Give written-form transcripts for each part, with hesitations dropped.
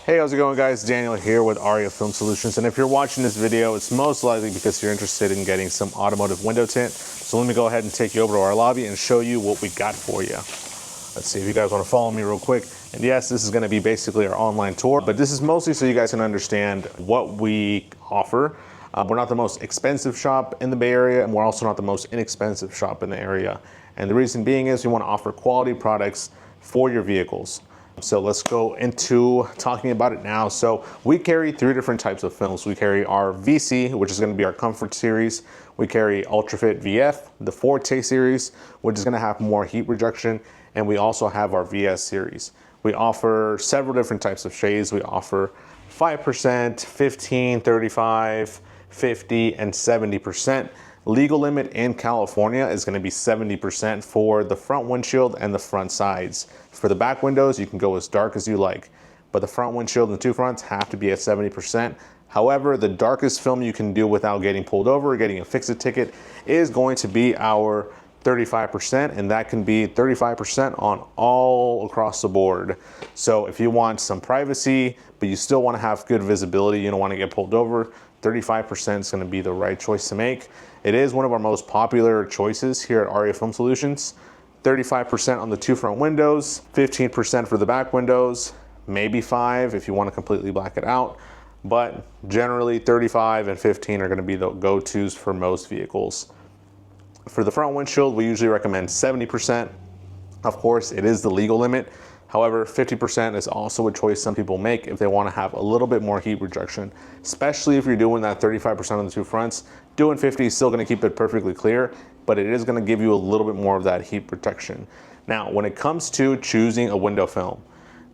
Hey, how's it going, guys? Daniel here with Aria Film Solutions, and if you're watching this video, it's most likely because you're interested in getting some automotive window tint. So let me go ahead and take you over to our lobby and show you what we got for you. Let's see if you guys want to follow me real quick. And yes, this is going to be basically our online tour, but this is mostly so you guys can understand what we offer. We're not the most expensive shop in the Bay Area, and we're also not the most inexpensive shop in the area. And the reason being is we want to offer quality products for your vehicles. So let's go into talking about it now. So we carry three different types of films. We carry our VC, which is going to be our Comfort series. We carry UltraFit VF, the Forte series, which is going to have more heat reduction. And we also have our VS series. We offer several different types of shades. We offer 5%, 15, 35, 50, and 70%. Legal limit in California is going to be 70% for the front windshield and the front sides. For the back windows, you can go as dark as you like, but the front windshield and two fronts have to be at 70%. However, the darkest film you can do without getting pulled over or getting a fix-it ticket is going to be our 35%, and that can be 35% on all across the board. So if you want some privacy, but you still want to have good visibility, you don't want to get pulled over, 35% is going to be the right choice to make. It is one of our most popular choices here at Aria Film Solutions. 35% on the two front windows, 15% for the back windows, maybe 5 if you want to completely black it out. But generally 35 and 15 are going to be the go-tos for most vehicles. For the front windshield, we usually recommend 70%. Of course, it is the legal limit. However, 50% is also a choice some people make if they want to have a little bit more heat reduction, especially if you're doing that 35% on the two fronts. Doing 50 is still going to keep it perfectly clear, but it is going to give you a little bit more of that heat protection. Now, when it comes to choosing a window film,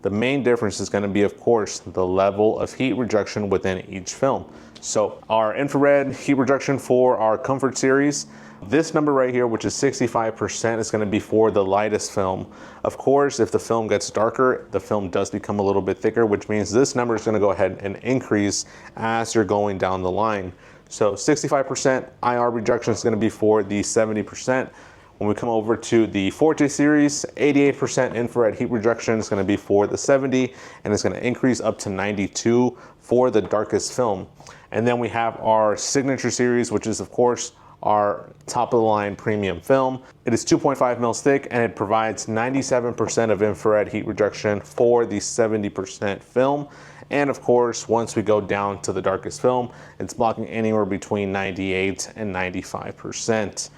the main difference is going to be, of course, the level of heat reduction within each film. So our infrared heat reduction for our Comfort series, this number right here, which is 65%, is going to be for the lightest film. Of course, if the film gets darker, the film does become a little bit thicker, which means this number is going to go ahead and increase as you're going down the line. So 65% IR reduction is going to be for the 70%. When we come over to the Forte series, 88% infrared heat reduction is going to be for the 70, and it's going to increase up to 92 for the darkest film. And then we have our Signature series, which is, of course, our top of the line premium film. It is 2.5 mils thick, and it provides 97% of infrared heat reduction for the 70% film. And of course, once we go down to the darkest film, it's blocking anywhere between 98 and 95%.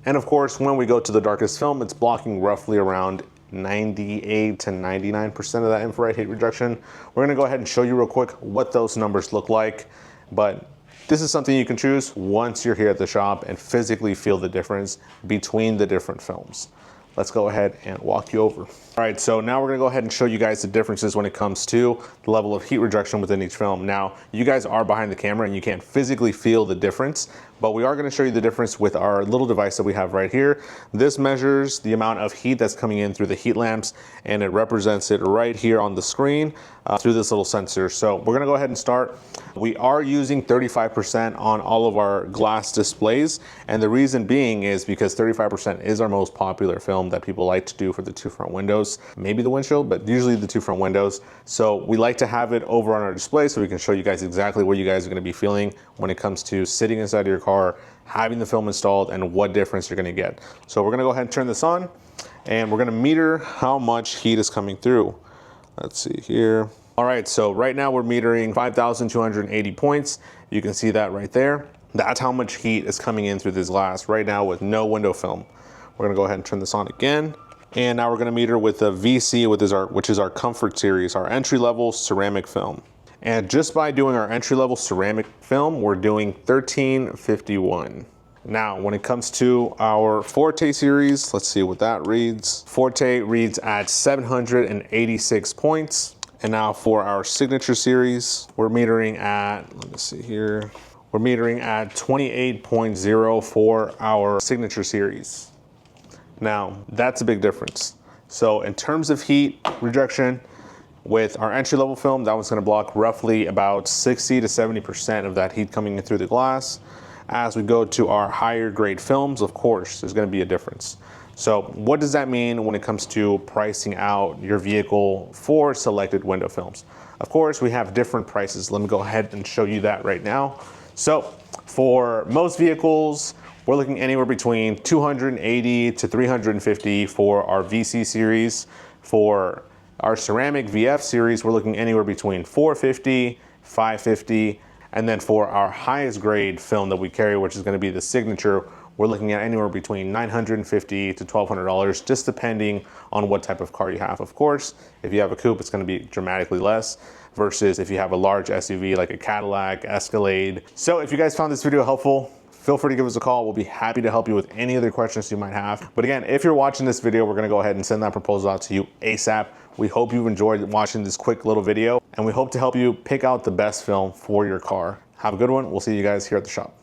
And of course, when we go to the darkest film, it's blocking roughly around 98 to 99% of that infrared heat reduction. We're gonna go ahead and show you real quick what those numbers look like, but this is something you can choose once you're here at the shop and physically feel the difference between the different films. Let's go ahead and walk you over. All right, so now we're gonna go ahead and show you guys the differences when it comes to the level of heat reduction within each film. Now, you guys are behind the camera and you can't physically feel the difference, but we are gonna show you the difference with our little device that we have right here. This measures the amount of heat that's coming in through the heat lamps, and it represents it right here on the screen through this little sensor. So we're gonna go ahead and start. We are using 35% on all of our glass displays, and the reason being is because 35% is our most popular film that people like to do for the two front windows, maybe the windshield, but usually the two front windows. So we like to have it over on our display so we can show you guys exactly what you guys are gonna be feeling when it comes to sitting inside of your car, having the film installed, and what difference you're gonna get. So we're gonna go ahead and turn this on, and we're gonna meter how much heat is coming through. Let's see here. All right, so right now we're metering 5,280 points. You can see that right there. That's how much heat is coming in through this glass right now with no window film. We're gonna go ahead and turn this on again. And now we're gonna meter with the VC, which is our Comfort series, our entry-level ceramic film. And just by doing our entry-level ceramic film, we're doing 1351. Now, when it comes to our Forte series, let's see what that reads. Forte reads at 786 points. And now for our Signature series, we're metering at, let me see here, we're metering at 28.0 for our Signature series. Now, that's a big difference. So in terms of heat reduction, with our entry-level film, that one's gonna block roughly about 60 to 70% of that heat coming in through the glass. As we go to our higher grade films, of course, there's gonna be a difference. So what does that mean when it comes to pricing out your vehicle for selected window films? Of course, we have different prices. Let me go ahead and show you that right now. So for most vehicles, we're looking anywhere between $280 to $350 for our VC series. For our ceramic VF series, we're looking anywhere between $450, $550, and then for our highest grade film that we carry, which is going to be the Signature, we're looking at anywhere between $950 to $1,200, just depending on what type of car you have. Of course, if you have a coupe, it's going to be dramatically less versus if you have a large SUV like a Cadillac, Escalade. So if you guys found this video helpful, feel free to give us a call. We'll be happy to help you with any other questions you might have. But again, if you're watching this video, we're going to go ahead and send that proposal out to you ASAP. We hope you've enjoyed watching this quick little video, and we hope to help you pick out the best film for your car. Have a good one. We'll see you guys here at the shop.